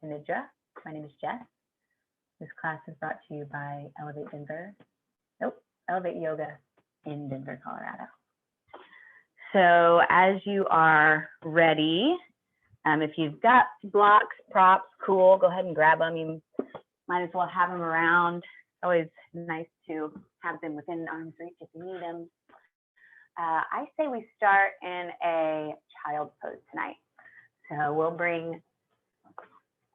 to Nidra. My name is Jess. This class is brought to you by Elevate Yoga in Denver, Colorado. So as you are ready, if you've got blocks, props, cool, go ahead and grab them. You might as well have them around. It's always nice to have them within arm's reach if you need them. I say we start in a child's pose tonight. So we'll bring,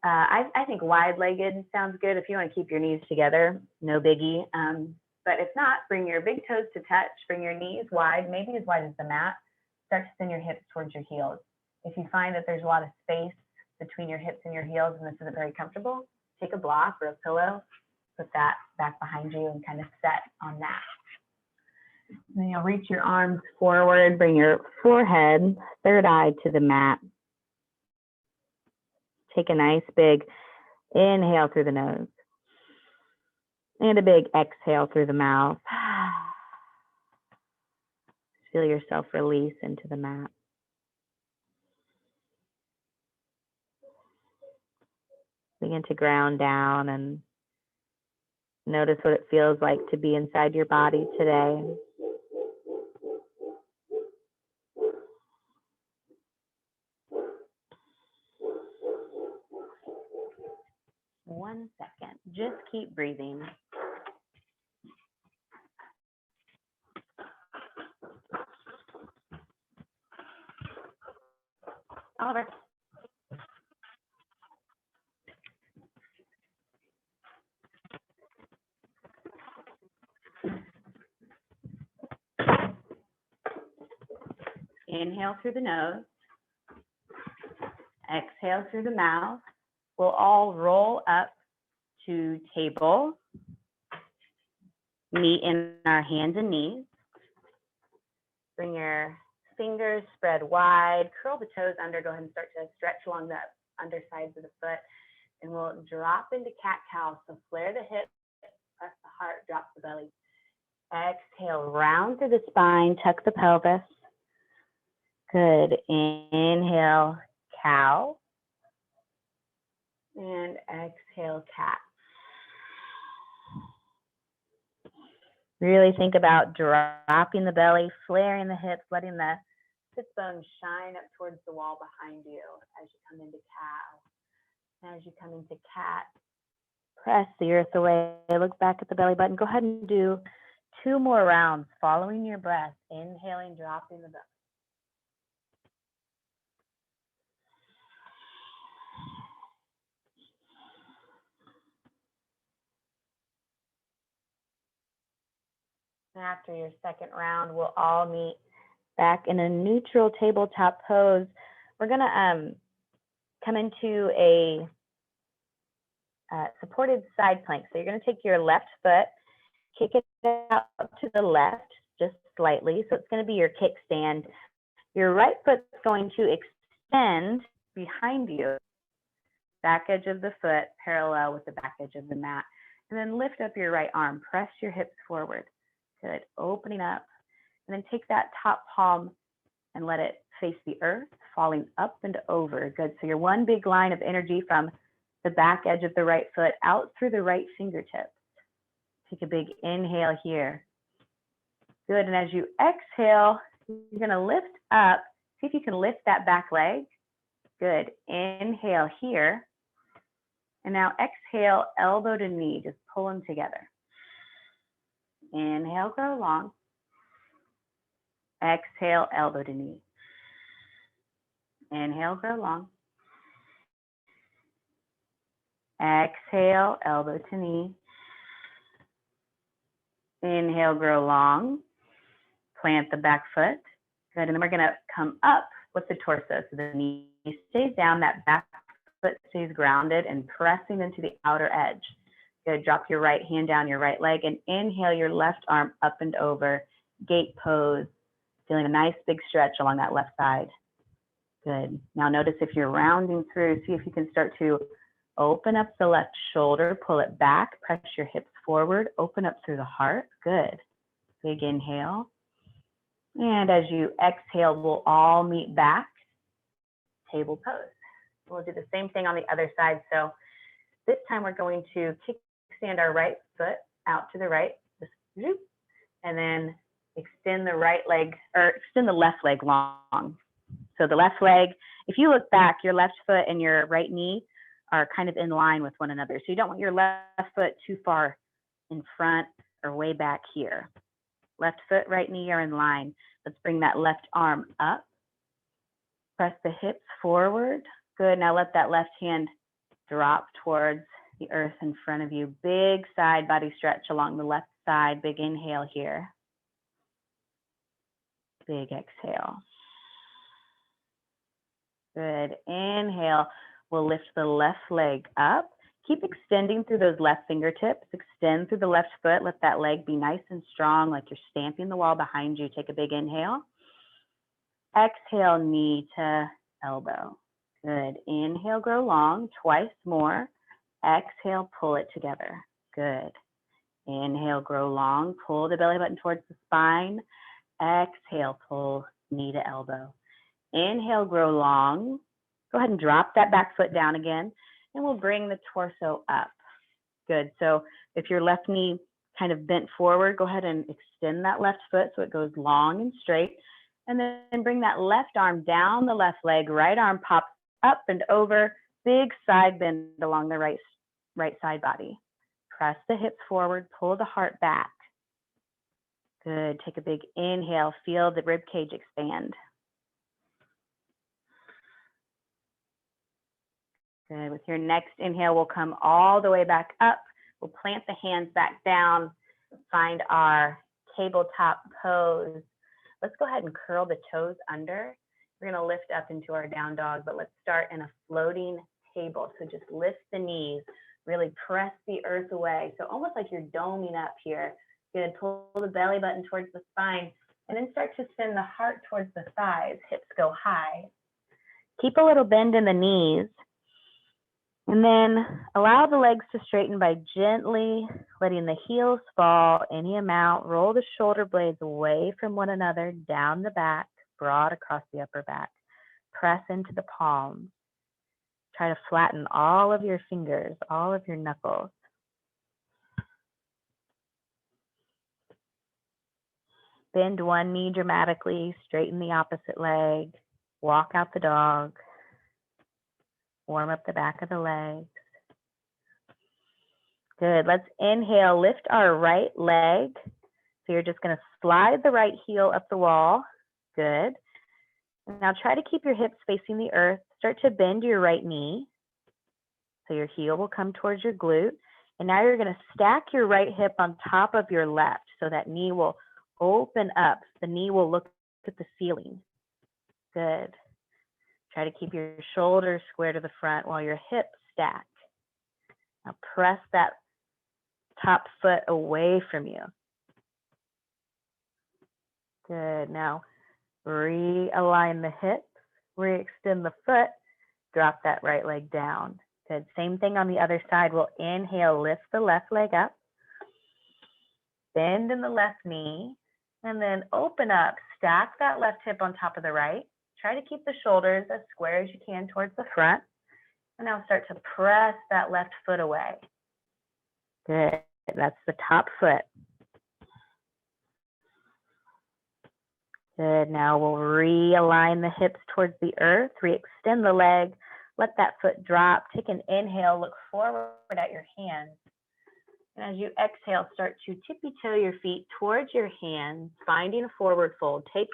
I think wide-legged sounds good. If you want to keep your knees together, no biggie. But if not, bring your big toes to touch, bring your knees wide, maybe as wide as the mat. Start to send your hips towards your heels. If you find that there's a lot of space between your hips and your heels and this isn't very comfortable, take a block or a pillow, put that back behind you and kind of set on that. And then you'll reach your arms forward, bring your forehead, third eye to the mat. Take a nice big inhale through the nose and a big exhale through the mouth. Feel yourself release into the mat. Begin to ground down and notice what it feels like to be inside your body today. One second, just keep breathing. Oliver. Inhale through the nose. Exhale through the mouth. We'll all roll up to table. Meet in our hands and knees. Bring your fingers spread wide. Curl the toes under. Go ahead and start to stretch along the undersides of the foot. And we'll drop into cat-cow. So flare the hips, press the heart, drop the belly. Exhale, round through the spine, tuck the pelvis. Good. Inhale, cow. And exhale, cat. Really think about dropping the belly, flaring the hips, letting the sit bones shine up towards the wall behind you as you come into cow. As you come into cat, press the earth away. Look back at the belly button. Go ahead and do 2 more rounds, following your breath. Inhaling, dropping the belly. After your second round, we'll all meet back in a neutral tabletop pose. We're going to come into a supported side plank. So you're going to take your left foot, kick it out to the left just slightly. So it's going to be your kickstand. Your right foot's going to extend behind you, back edge of the foot parallel with the back edge of the mat. And then lift up your right arm. Press your hips forward. Good. Opening up. And then take that top palm and let it face the earth, falling up and over. Good. So you're one big line of energy from the back edge of the right foot out through the right fingertips. Take a big inhale here. Good. And as you exhale, you're going to lift up. See if you can lift that back leg. Good. Inhale here. And now exhale, elbow to knee. Just pull them together. Inhale, grow long. Exhale, elbow to knee. Inhale, grow long. Exhale, elbow to knee. Inhale, grow long. Plant the back foot. Good. And then we're going to come up with the torso. So the knee stays down, that back foot stays grounded and pressing into the outer edge. Good. Drop your right hand down your right leg and inhale your left arm up and over. Gate pose. Feeling a nice big stretch along that left side. Good. Now notice if you're rounding through, see if you can start to open up the left shoulder, pull it back, press your hips forward, open up through the heart. Good. Big inhale. And as you exhale, we'll all meet back. Table pose. We'll do the same thing on the other side. So this time we're going to kickstand our right foot out to the right, just zoop, and then extend the right leg, or extend the left leg long. So the left leg, if you look back, your left foot and your right knee are kind of in line with one another. So you don't want your left foot too far in front or way back here. Left foot, right knee are in line. Let's bring that left arm up. Press the hips forward. Good. Now let that left hand drop towards the earth in front of you. Big side body stretch along the left side. Big inhale here. Big exhale. Good. Inhale. We'll lift the left leg up. Keep extending through those left fingertips. Extend through the left foot. Let that leg be nice and strong, like you're stamping the wall behind you. Take a big inhale. Exhale, knee to elbow. Good. Inhale, grow long. Twice more. Exhale, pull it together. Good. Inhale, grow long. Pull the belly button towards the spine. Exhale, pull knee to elbow. Inhale, grow long. Go ahead and drop that back foot down again, and we'll bring the torso up. Good. So if your left knee kind of bent forward, go ahead and extend that left foot so it goes long and straight, and then bring that left arm down the left leg. Right arm pops up and over. Big side bend along the right side body. Press the hips forward, pull the heart back. Good. Take a big inhale. Feel the rib cage expand. Good. With your next inhale, we'll come all the way back up. We'll plant the hands back down. Find our tabletop pose. Let's go ahead and curl the toes under. We're going to lift up into our down dog, but let's start in a floating table. So just lift the knees, really press the earth away. So almost like you're doming up here. Good. Pull the belly button towards the spine, and then start to send the heart towards the thighs. Hips go high. Keep a little bend in the knees. And then allow the legs to straighten by gently letting the heels fall any amount. Roll the shoulder blades away from one another, down the back, broad across the upper back. Press into the palms. Try to flatten all of your fingers, all of your knuckles. Bend one knee dramatically, straighten the opposite leg. Walk out the dog. Warm up the back of the legs. Good. Let's inhale, lift our right leg. So you're just going to slide the right heel up the wall. Good. Now try to keep your hips facing the earth. Start to bend your right knee. So your heel will come towards your glute. And now you're going to stack your right hip on top of your left. So that knee will open up. The knee will look at the ceiling. Good. Try to keep your shoulders square to the front while your hips stack. Now press that top foot away from you. Good. Now realign the hips, re-extend the foot, drop that right leg down. Good. Same thing on the other side. We'll inhale, lift the left leg up, bend in the left knee, and then open up, stack that left hip on top of the right. Try to keep the shoulders as square as you can towards the front. And now start to press that left foot away. Good. That's the top foot. Good. Now we'll realign the hips towards the earth. Re-extend the leg. Let that foot drop. Take an inhale. Look forward at your hands. And as you exhale, start to tippy-toe your feet towards your hands, finding a forward fold. Take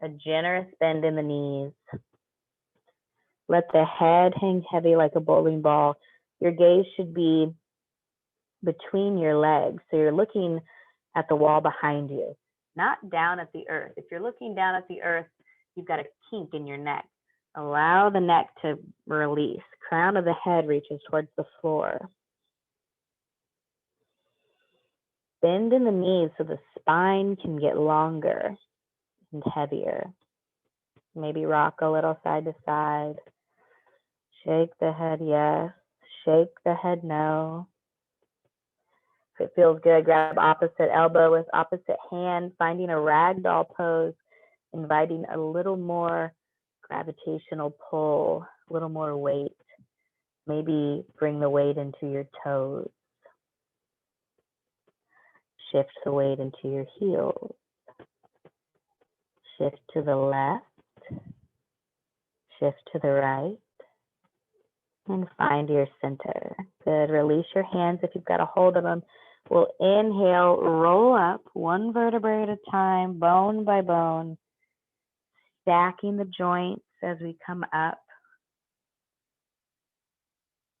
a generous bend in the knees. Let the head hang heavy like a bowling ball. Your gaze should be between your legs. So you're looking at the wall behind you, not down at the earth. If you're looking down at the earth, you've got a kink in your neck. Allow the neck to release. Crown of the head reaches towards the floor. Bend in the knees so the spine can get longer and heavier. Maybe rock a little side to side. Shake the head yes. Shake the head no. If it feels good, grab opposite elbow with opposite hand, finding a ragdoll pose, inviting a little more gravitational pull a little more weight. Maybe bring the weight into your toes. Shift the weight into your heels. Shift to the left. Shift to the right. And find your center. Good. Release your hands if you've got a hold of them. We'll inhale, roll up one vertebrae at a time, bone by bone, stacking the joints as we come up.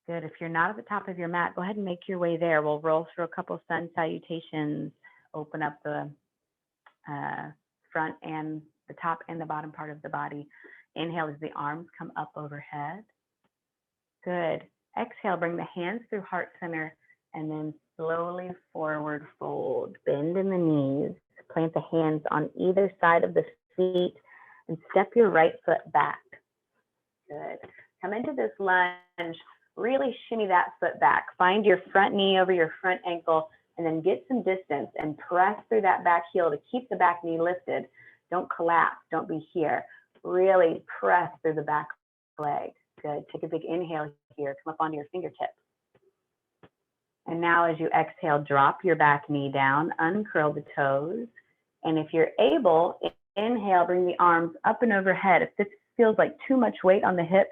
Good. If you're not at the top of your mat, go ahead and make your way there. We'll roll through a couple sun salutations, open up the front and the top and the bottom part of the body. Inhale as the arms come up overhead. Good. Exhale, bring the hands through heart center and then slowly forward fold. Bend in the knees. Plant the hands on either side of the feet and step your right foot back. Good. Come into this lunge. Really shimmy that foot back. Find your front knee over your front ankle and then get some distance and press through that back heel to keep the back knee lifted. Don't collapse. Don't be here. Really press through the back leg. Good. Take a big inhale here. Come up onto your fingertips. And now as you exhale, drop your back knee down, uncurl the toes. And if you're able, inhale, bring the arms up and overhead. If this feels like too much weight on the hips,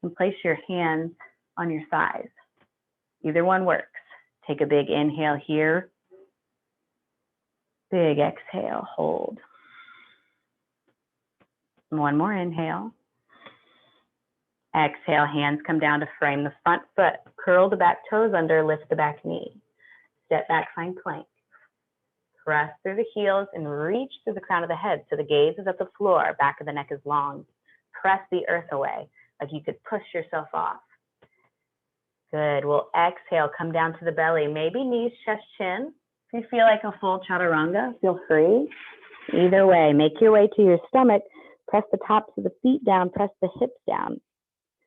and place your hands on your thighs. Either one works. Take a big inhale here. Big exhale, hold. One more inhale. Exhale, hands come down to frame the front foot. Curl the back toes under, lift the back knee. Step back, find plank. Press through the heels and reach through the crown of the head so the gaze is at the floor, back of the neck is long. Press the earth away, like you could push yourself off. Good. We'll exhale, come down to the belly. Maybe knees, chest, chin. If you feel like a full chaturanga, feel free. Either way, make your way to your stomach. Press the tops of the feet down, press the hips down.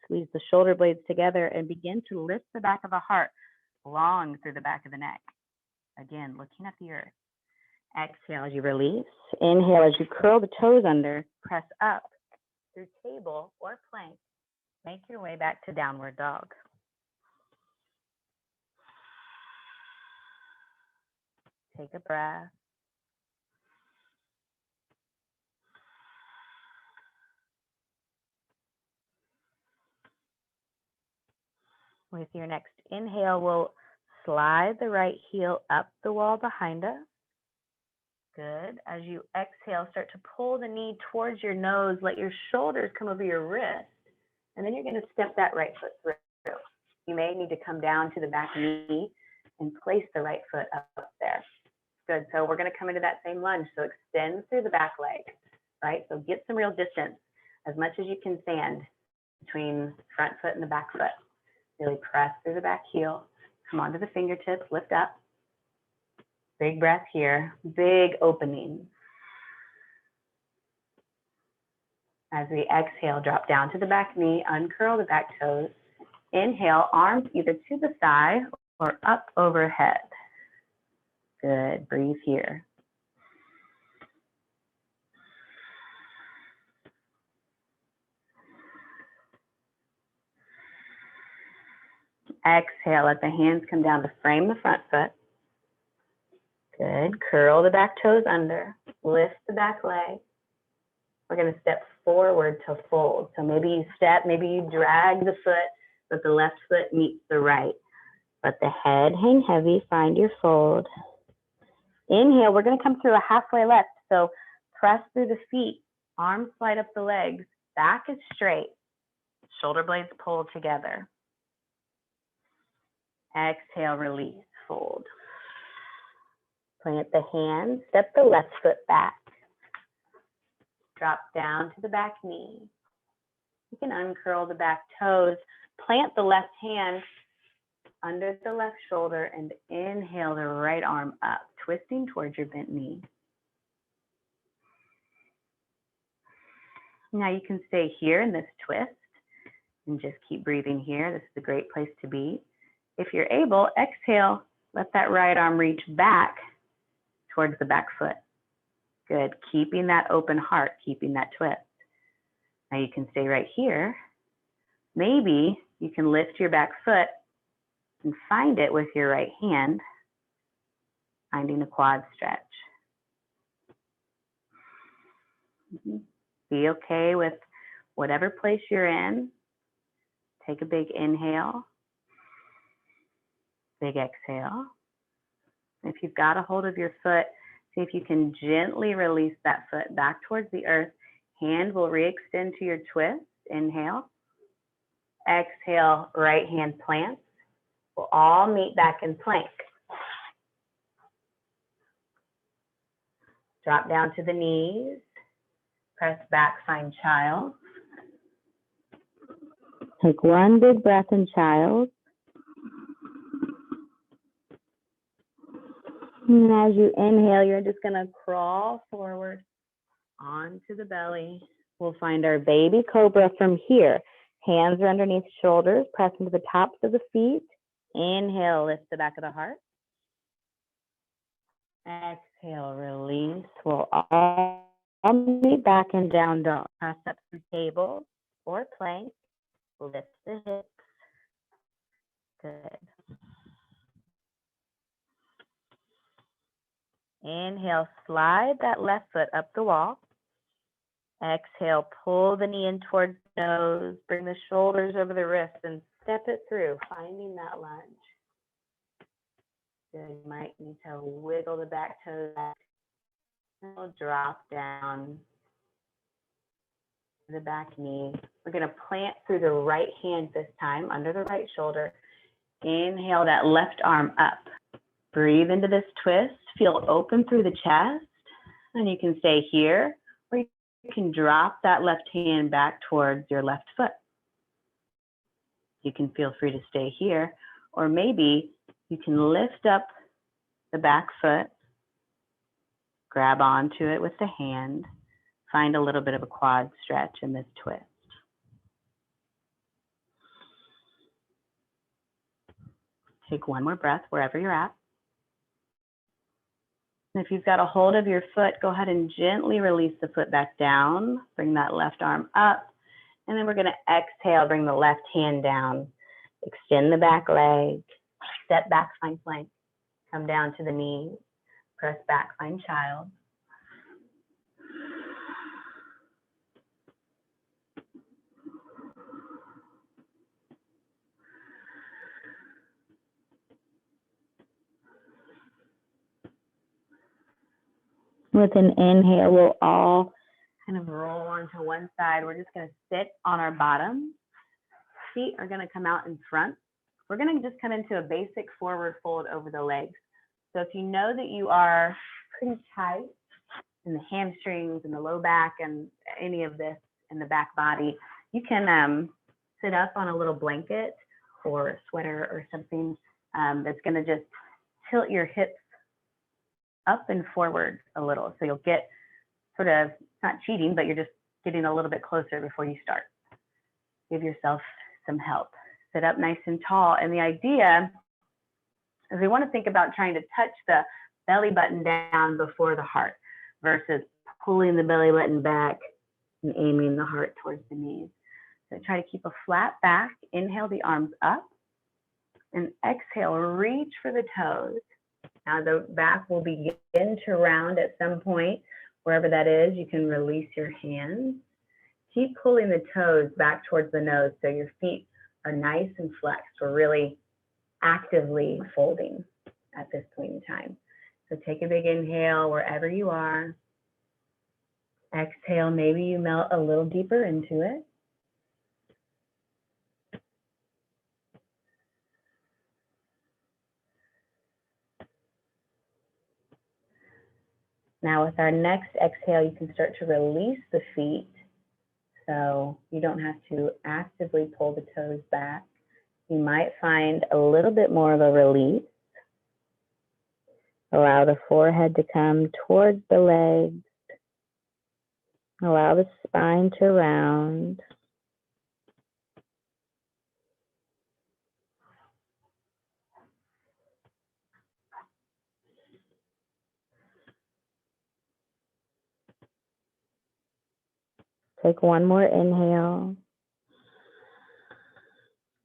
Squeeze the shoulder blades together and begin to lift the back of the heart long through the back of the neck. Again, looking at the earth. Exhale as you release. Inhale as you curl the toes under. Press up through table or plank. Make your way back to downward dog. Take a breath. With your next inhale, we'll slide the right heel up the wall behind us. Good. As you exhale, start to pull the knee towards your nose. Let your shoulders come over your wrist. And then you're going to step that right foot through. You may need to come down to the back knee and place the right foot up there. Good. So we're going to come into that same lunge. So extend through the back leg, right? So get some real distance, as much as you can stand between front foot and the back foot. Really press through the back heel. Come onto the fingertips, lift up. Big breath here, big opening. As we exhale, drop down to the back knee, uncurl the back toes. Inhale, arms either to the side or up overhead. Good, breathe here. Exhale, let the hands come down to frame the front foot. Good, curl the back toes under, lift the back leg. We're going to step forward to fold. So maybe you step, maybe you drag the foot, but the left foot meets the right. Let the head hang heavy, find your fold. Inhale, we're going to come through a halfway lift. So press through the feet, arms slide up the legs, back is straight, shoulder blades pull together. Exhale, release, fold. Plant the hands, step the left foot back. Drop down to the back knee. You can uncurl the back toes. Plant the left hand under the left shoulder and inhale the right arm up, twisting towards your bent knee. Now you can stay here in this twist and just keep breathing here. This is a great place to be. If you're able, exhale, let that right arm reach back towards the back foot. Good, keeping that open heart, keeping that twist. Now you can stay right here Maybe you can lift your back foot and find it with your right hand, finding a quad stretch. Be okay with whatever place you're in. Take a big inhale, big exhale. If you've got a hold of your foot, see if you can gently release that foot back towards the earth. Hand will re-extend to your twist. Inhale. Exhale, right hand plants. We'll all meet back in plank. Drop down to the knees. Press back, find child. Take one big breath in child. And as you inhale, you're just going to crawl forward onto the belly. We'll find our baby cobra from here. Hands are underneath shoulders, press into the tops of the feet. Inhale, lift the back of the heart. Exhale, release. We'll all meet back in down dog. Press up through table or plank. Lift the hips. Good. Inhale, slide that left foot up the wall. Exhale, pull the knee in towards the nose. Bring the shoulders over the wrists and step it through, finding that lunge. Good. You might need to wiggle the back toes back. And we'll drop down to the back knee. We're going to plant through the right hand this time, under the right shoulder. Inhale that left arm up. Breathe into this twist. Feel open through the chest. And you can stay here, or you can drop that left hand back towards your left foot. You can feel free to stay here, or maybe you can lift up the back foot, grab onto it with the hand, find a little bit of a quad stretch in this twist. Take one more breath wherever you're at. And if you've got a hold of your foot, go ahead and gently release the foot back down. Bring that left arm up. And then we're going to exhale, bring the left hand down. Extend the back leg. Step back, find plank. Come down to the knees. Press back, find child. With an inhale, we'll all kind of roll onto one side. We're just going to sit on our bottom. Feet are going to come out in front. We're going to just come into a basic forward fold over the legs. So if you know that you are pretty tight in the hamstrings and the low back and any of this in the back body, you can sit up on a little blanket or a sweater or something that's going to just tilt your hips up and forward a little. So you'll get sort of, not cheating, but you're just getting a little bit closer before you start. Give yourself some help. Sit up nice and tall. And the idea is we want to think about trying to touch the belly button down before the heart versus pulling the belly button back and aiming the heart towards the knees. So try to keep a flat back. Inhale the arms up and exhale, reach for the toes. Now the back will begin to round at some point. Wherever that is, you can release your hands. Keep pulling the toes back towards the nose so your feet are nice and flexed. We're really actively folding at this point in time. So take a big inhale wherever you are. Exhale, maybe you melt a little deeper into it. Now with our next exhale, you can start to release the feet. So you don't have to actively pull the toes back. You might find a little bit more of a release. Allow the forehead to come towards the legs. Allow the spine to round. Take one more inhale.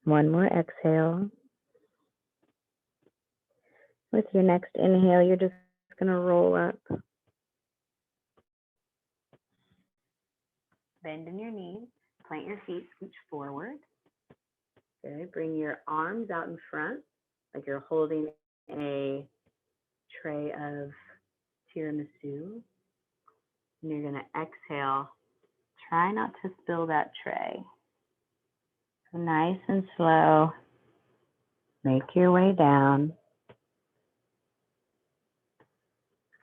One more exhale. With your next inhale, you're just going to roll up. Bend in your knees, plant your feet, scooch forward. Good. Bring your arms out in front like you're holding a tray of tiramisu. And you're going to exhale. Try not to spill that tray. So nice and slow. Make your way down.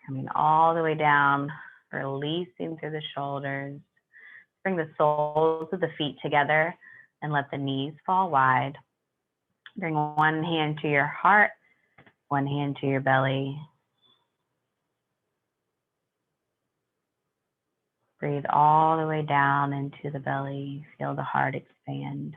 Coming all the way down, releasing through the shoulders. Bring the soles of the feet together and let the knees fall wide. Bring one hand to your heart, one hand to your belly. Breathe all the way down into the belly. Feel the heart expand.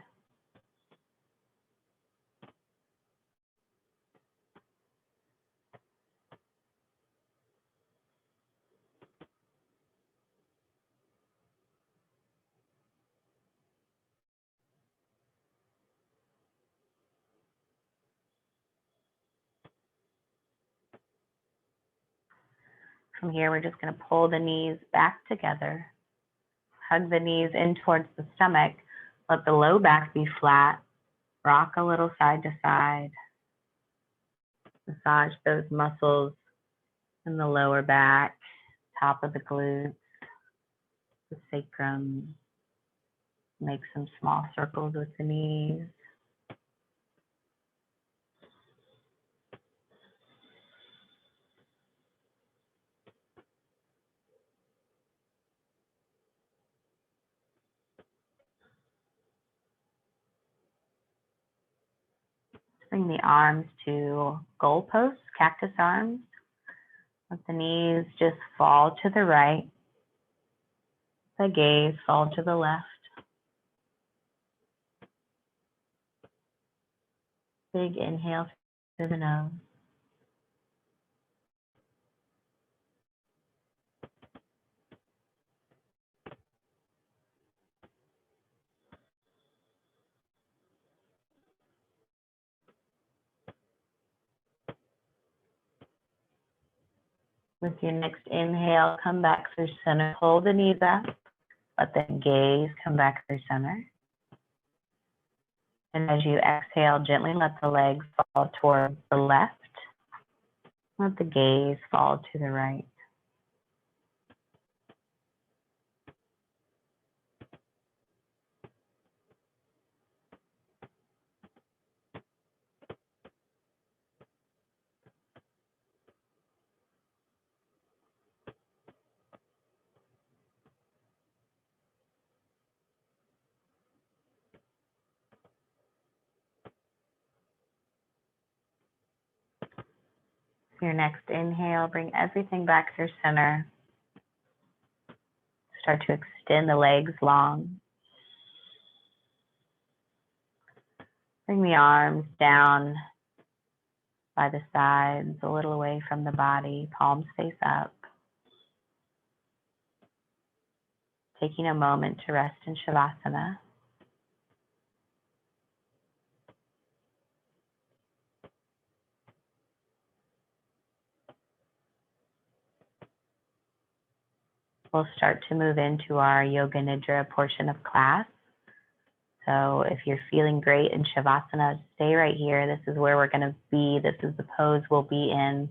From here, we're just going to pull the knees back together. Hug the knees in towards the stomach. Let the low back be flat. Rock a little side to side. Massage those muscles in the lower back, top of the glutes, the sacrum. Make some small circles with the knees. Bring the arms to goalposts, cactus arms. Let the knees just fall to the right. The gaze fall to the left. Big inhale through the nose. With your next inhale, come back through center. Pull the knees up. Let the gaze come back through center. And as you exhale, gently let the legs fall towards the left. Let the gaze fall to the right. Your next inhale, bring everything back through center. Start to extend the legs long. Bring the arms down by the sides, a little away from the body, palms face up. Taking a moment to rest in Shavasana. We'll start to move into our Yoga Nidra portion of class. So if you're feeling great in Shavasana, stay right here. This is where we're going to be. This is the pose we'll be in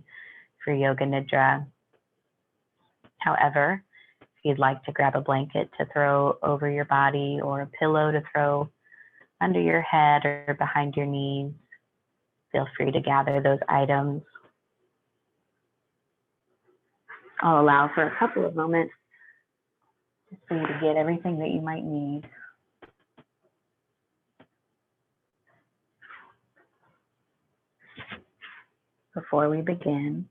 for Yoga Nidra. However, if you'd like to grab a blanket to throw over your body or a pillow to throw under your head or behind your knees, feel free to gather those items. I'll allow for a couple of moments just for you to get everything that you might need. Before we begin,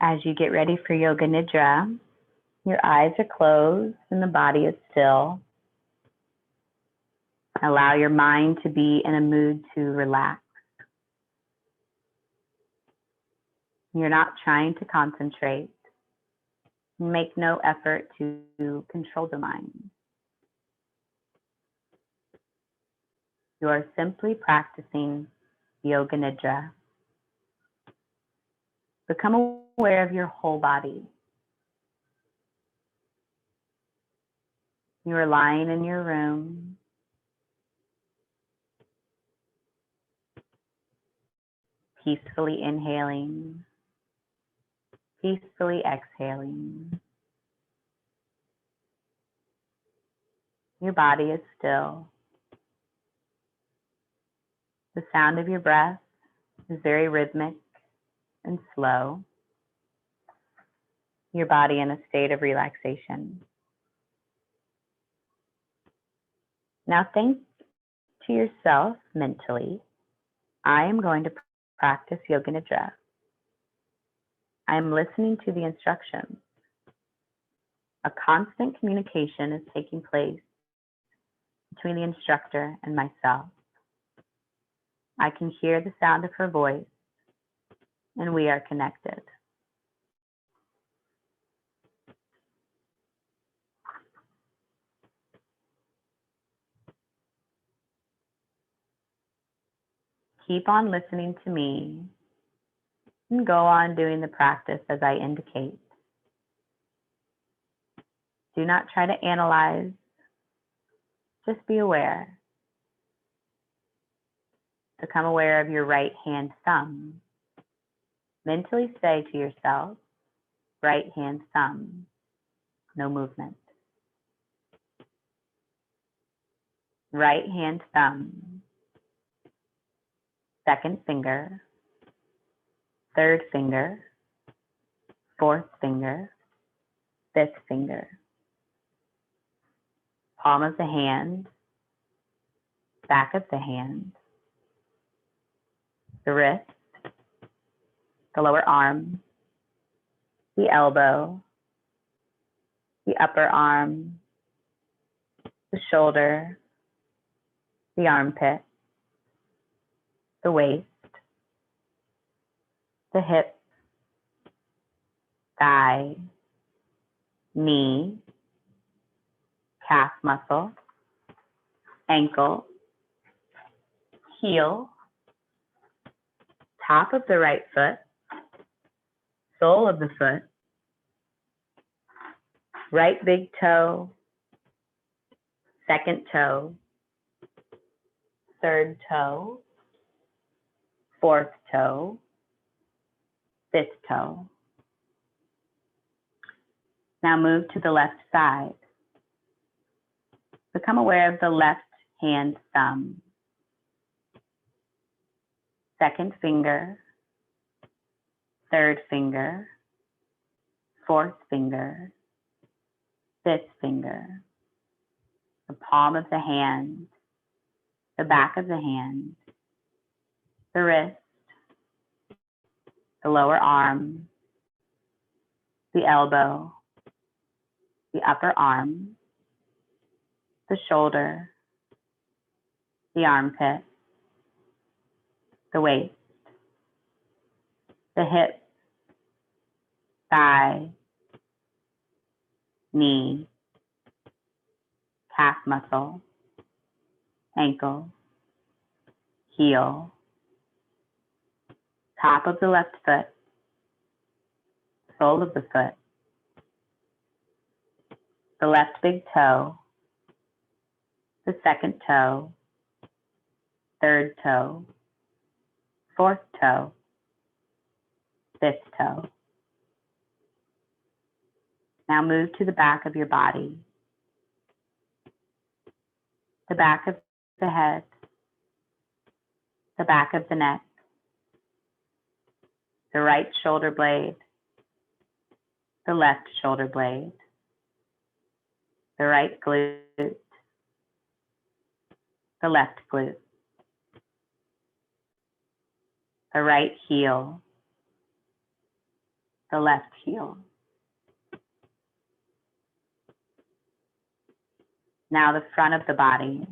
As you get ready for Yoga Nidra, your eyes are closed and the body is still. Allow your mind to be in a mood to relax. You're not trying to concentrate. Make no effort to control the mind. You are simply practicing Yoga Nidra. Become aware of your whole body. You are lying in your room. Peacefully inhaling, peacefully exhaling. Your body is still. The sound of your breath is very rhythmic and slow. Your body in a state of relaxation. Now think to yourself mentally, I am going to practice Yoga Nidra. I am listening to the instructions. A constant communication is taking place between the instructor and myself. I can hear the sound of her voice, and we are connected. Keep on listening to me and go on doing the practice as I indicate. Do not try to analyze, just be aware. Become aware of your right hand thumb. Mentally say to yourself, right hand thumb, no movement. Right hand thumb, second finger, third finger, fourth finger, fifth finger. Palm of the hand, back of the hand, the wrist, the lower arm, the elbow, the upper arm, the shoulder, the armpit, the waist, the hip, thigh, knee, calf muscle, ankle, heel, top of the right foot, sole of the foot, right big toe, second toe, third toe, fourth toe, fifth toe. Now move to the left side. Become aware of the left hand thumb, second finger, third finger, fourth finger, fifth finger, the palm of the hand, the back of the hand, the wrist, the lower arm, the elbow, the upper arm, the shoulder, the armpit, the waist, the hip, thigh, knee, calf muscle, ankle, heel, top of the left foot, sole of the foot, the left big toe, the second toe, third toe, fourth toe, fifth toe. Now move to the back of your body, the back of the head, the back of the neck, the right shoulder blade, the left shoulder blade, the right glute, the left glute, the right heel, the left heel. Now the front of the body,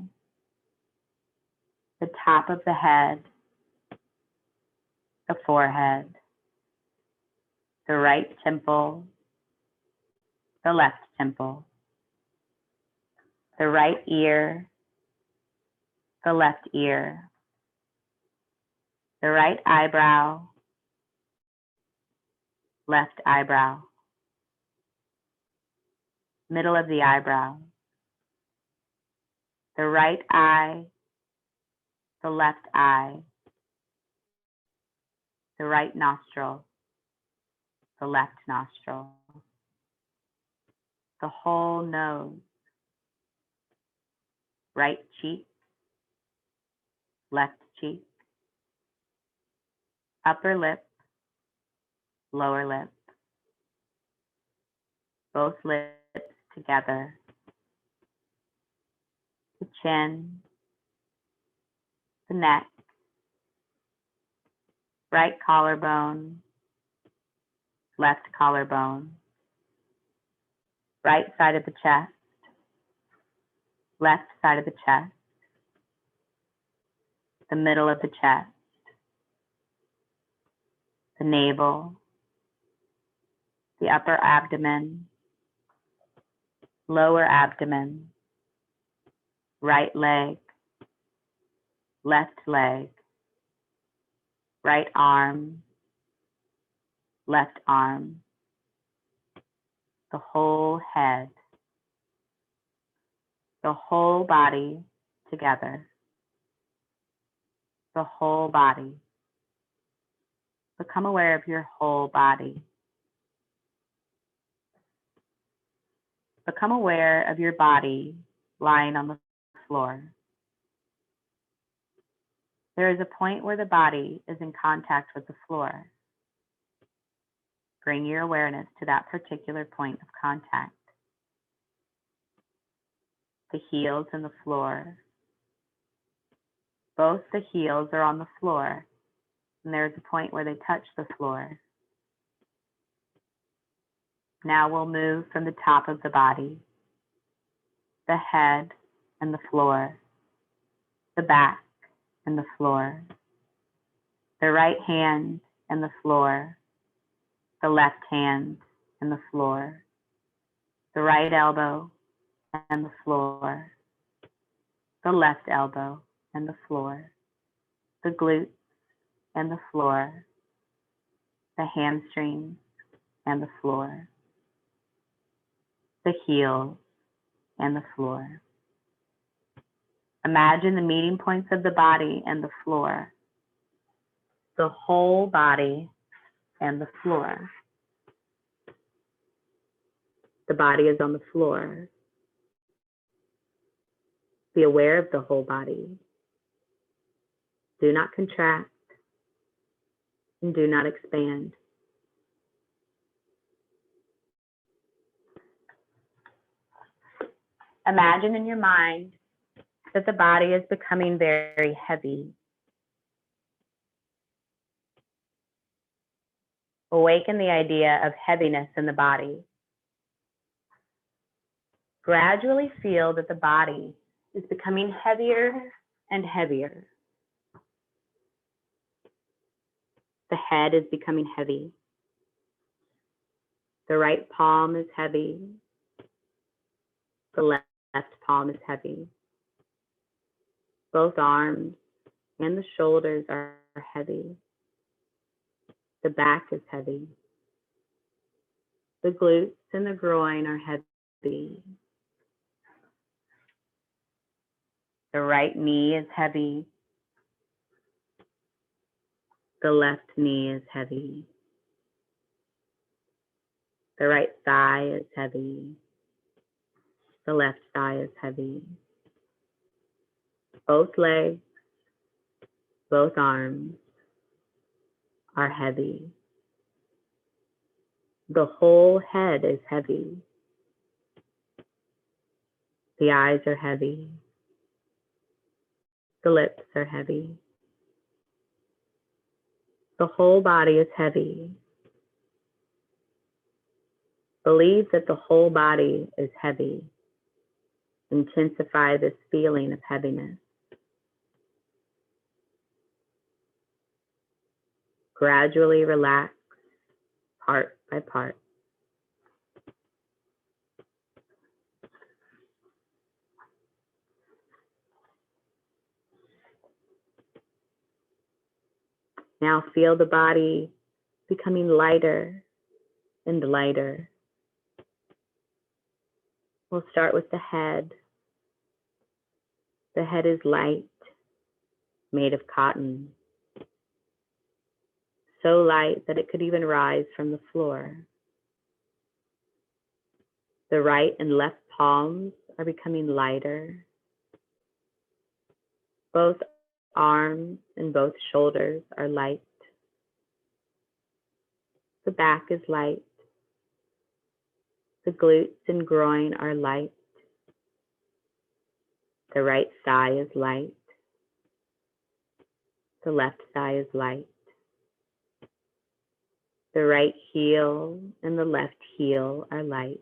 the top of the head, the forehead, the right temple, the left temple, the right ear, the left ear, the right eyebrow, left eyebrow, middle of the eyebrow, the right eye, the left eye, the right nostril, the left nostril, the whole nose, right cheek, left cheek, upper lip, lower lip, both lips together, the chin, the neck, right collarbone, left collarbone, right side of the chest, left side of the chest, the middle of the chest, the navel, the upper abdomen, lower abdomen, right leg, left leg, right arm, left arm, the whole head, the whole body together, the whole body. Become aware of your whole body. Become aware of your body lying on the floor. There is a point where the body is in contact with the floor. Bring your awareness to that particular point of contact. The heels and the floor. Both the heels are on the floor, and there is a point where they touch the floor. Now we'll move from the top of the body, the head and the floor, the back and the floor, the right hand and the floor, the left hand and the floor, the right elbow and the floor, the left elbow and the floor, the glutes and the floor, the hamstrings and the floor, the heels and the floor. Imagine the meeting points of the body and the floor, the whole body and the floor. The body is on the floor. Be aware of the whole body. Do not contract and do not expand. Imagine in your mind that the body is becoming very heavy. Awaken the idea of heaviness in the body. Gradually feel that the body is becoming heavier and heavier. The head is becoming heavy. The right palm is heavy. The left palm is heavy. Both arms and the shoulders are heavy. The back is heavy. The glutes and the groin are heavy. The right knee is heavy. The left knee is heavy. The right thigh is heavy. The left thigh is heavy. Both legs, both arms are heavy. The whole head is heavy. The eyes are heavy. The lips are heavy. The whole body is heavy. Believe that the whole body is heavy. Intensify this feeling of heaviness. Gradually relax part by part. Now feel the body becoming lighter and lighter. We'll start with the head. The head is light, made of cotton. So light that it could even rise from the floor. The right and left palms are becoming lighter. Both arms and both shoulders are light. The back is light. The glutes and groin are light. The right thigh is light. The left thigh is light. The right heel and the left heel are light.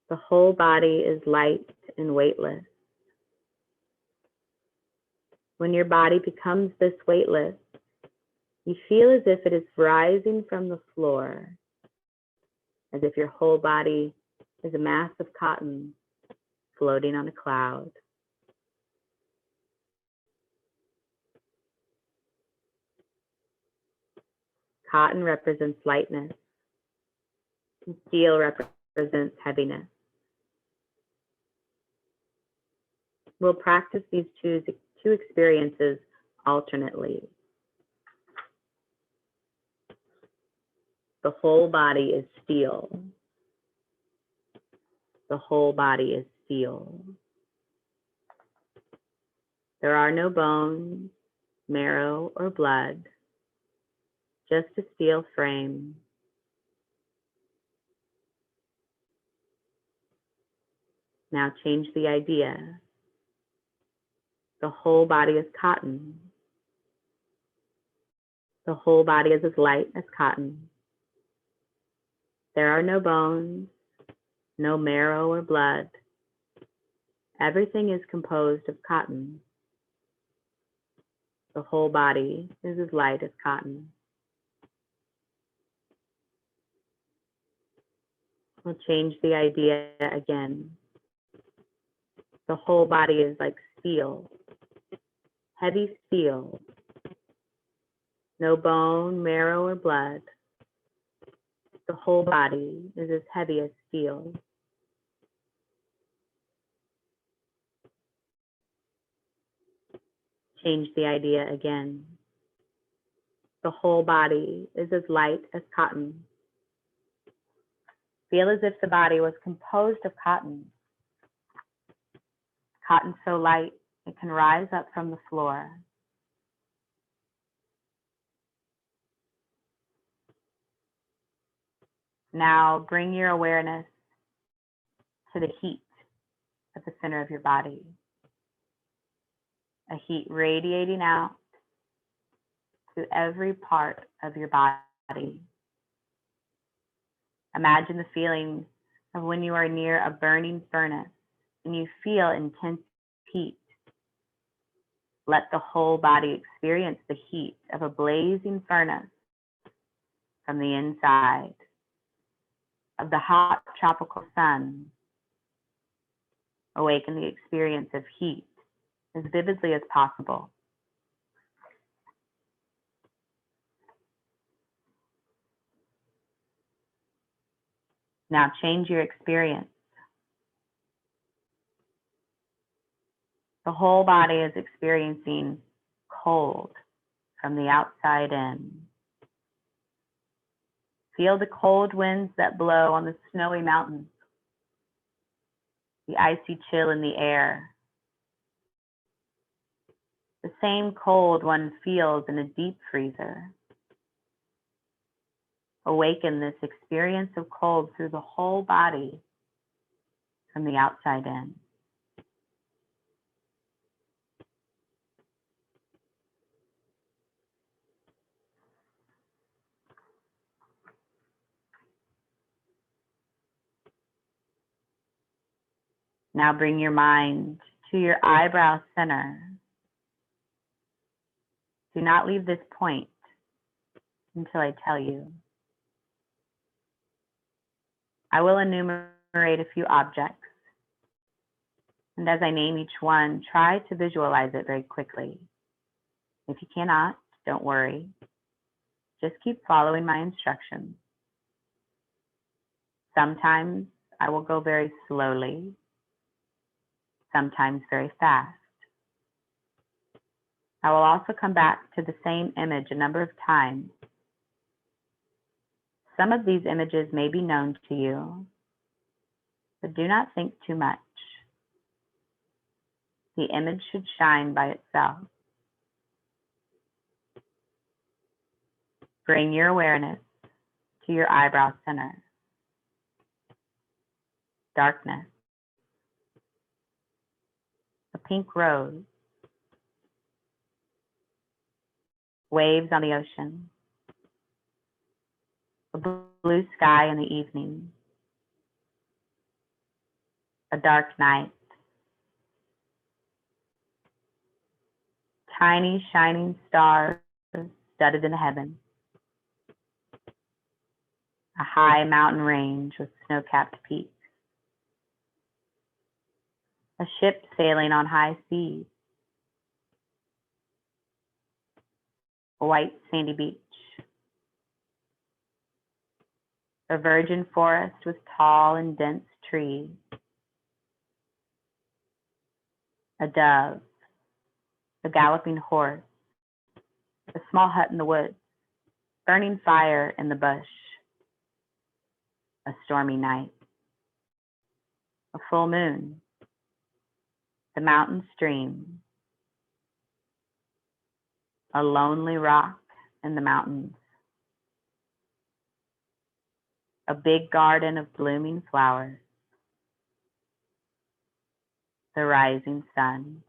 The whole body is light and weightless. When your body becomes this weightless, you feel as if it is rising from the floor, as if your whole body is a mass of cotton floating on a cloud. Cotton represents lightness, and steel represents heaviness. We'll practice these two experiences alternately. The whole body is steel. The whole body is steel. There are no bones, marrow, or blood, just a steel frame. Now change the idea. The whole body is cotton. The whole body is as light as cotton. There are no bones, no marrow or blood. Everything is composed of cotton. The whole body is as light as cotton. We'll change the idea again. The whole body is like steel, heavy steel. No bone, marrow, or blood. The whole body is as heavy as steel. Change the idea again. The whole body is as light as cotton. Feel as if the body was composed of cotton. Cotton so light it can rise up from the floor. Now bring your awareness to the heat at the center of your body. A heat radiating out to every part of your body. Imagine the feeling of when you are near a burning furnace and you feel intense heat. Let the whole body experience the heat of a blazing furnace from the inside, of the hot tropical sun. Awaken the experience of heat as vividly as possible. Now change your experience. The whole body is experiencing cold from the outside in. Feel the cold winds that blow on the snowy mountains, the icy chill in the air. The same cold one feels in a deep freezer. Awaken this experience of cold through the whole body from the outside in. Now bring your mind to your eyebrow center. Do not leave this point until I tell you. I will enumerate a few objects, and as I name each one, try to visualize it very quickly. If you cannot, don't worry. Just keep following my instructions. Sometimes I will go very slowly, sometimes very fast. I will also come back to the same image a number of times. Some of these images may be known to you, but do not think too much. The image should shine by itself. Bring your awareness to your eyebrow center. Darkness. A pink rose. Waves on the ocean. A blue sky in the evening. A dark night. Tiny shining stars studded in the heaven. A high mountain range with snow-capped peaks. A ship sailing on high seas. A white sandy beach. A virgin forest with tall and dense trees. A dove. A galloping horse. A small hut in the woods. Burning fire in the bush. A stormy night. A full moon. The mountain stream. A lonely rock in the mountains. A big garden of blooming flowers. The rising sun.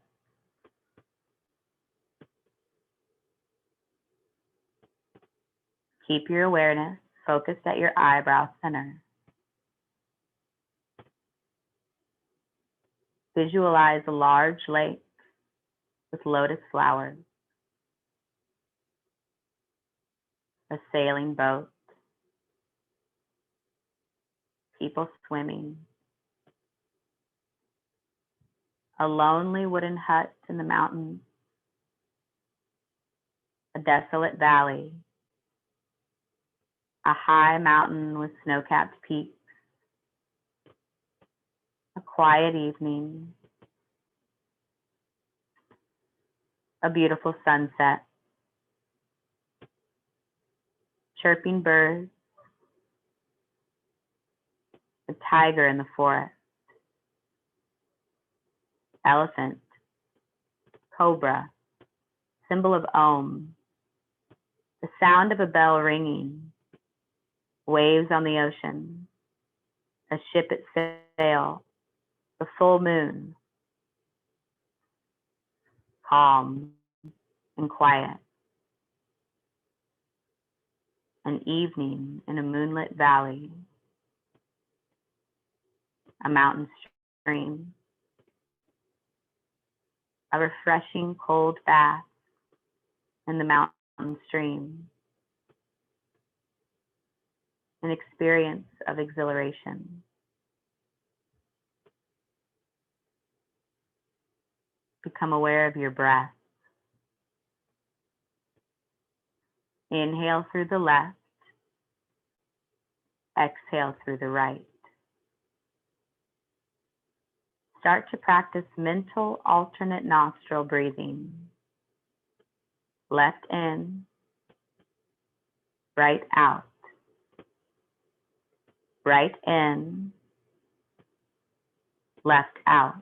Keep your awareness focused at your eyebrow center. Visualize a large lake with lotus flowers. A sailing boat. People swimming. A lonely wooden hut in the mountains. A desolate valley. A high mountain with snow-capped peaks. A quiet evening. A beautiful sunset. Chirping birds. A tiger in the forest. Elephant. Cobra. Symbol of Om. The sound of a bell ringing. Waves on the ocean. A ship at sail. The full moon. Calm and quiet. An evening in a moonlit valley. A mountain stream. A refreshing cold bath in the mountain stream. An experience of exhilaration. Become aware of your breath. Inhale through the left. Exhale through the right. Start to practice mental alternate nostril breathing. Left in, right out. Right in, left out.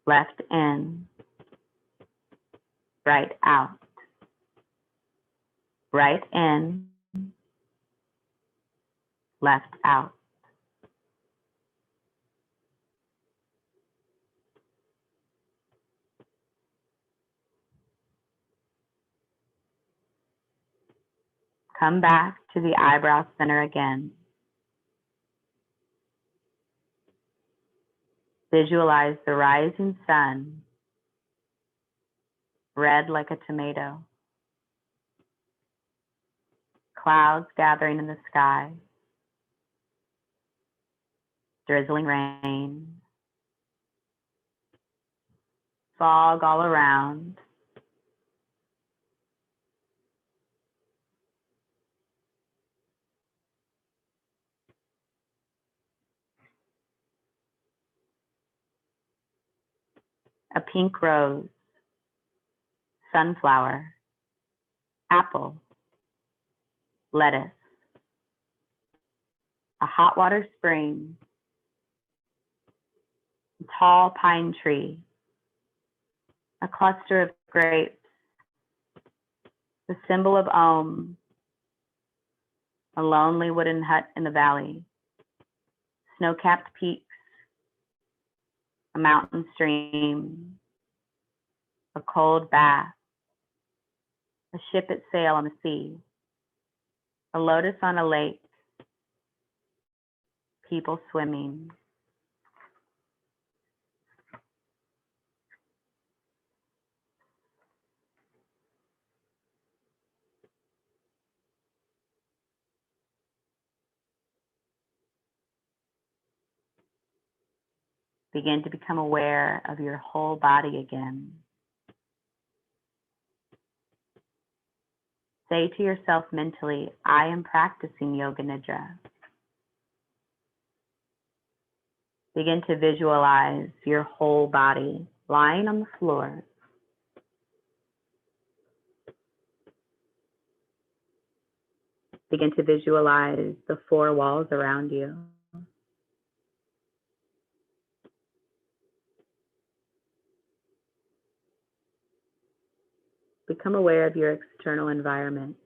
Left in, right out. Right in, left out. Come back to the eyebrow center again. Visualize the rising sun, red like a tomato. Clouds gathering in the sky. Drizzling rain. Fog all around. A pink rose. Sunflower. Apple. Lettuce. A hot water spring. A tall pine tree. A cluster of grapes. The symbol of Om. A lonely wooden hut in the valley. Snow-capped peaks. A mountain stream. A cold bath. A ship at sail on the sea. A lotus on a lake. People swimming. Begin to become aware of your whole body again. Say to yourself mentally, I am practicing Yoga Nidra. Begin to visualize your whole body lying on the floor. Begin to visualize the four walls around you. Become aware of your external environment.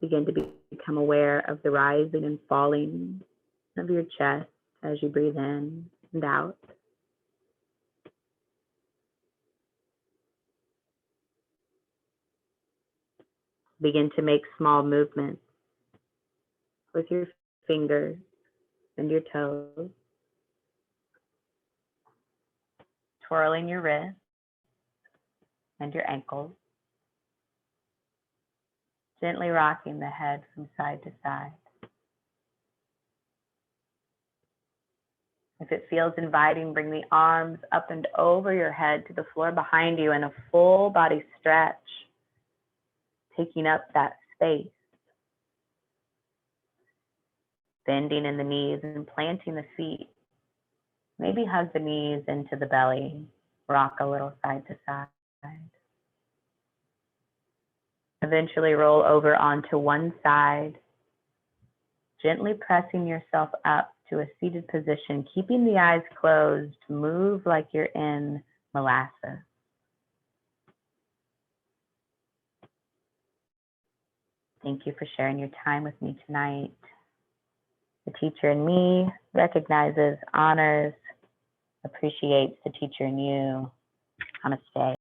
Begin to become aware of the rising and falling of your chest as you breathe in and out. Begin to make small movements with your fingers and your toes, twirling your wrists and your ankles, gently rocking the head from side to side. If it feels inviting, bring the arms up and over your head to the floor behind you in a full body stretch, taking up that space. Bending in the knees and planting the feet. Maybe hug the knees into the belly, rock a little side to side. Eventually roll over onto one side, gently pressing yourself up to a seated position, keeping the eyes closed. Move like you're in molasses. Thank you for sharing your time with me tonight. The teacher in me recognizes, honors, appreciates the teacher in you. Namaste.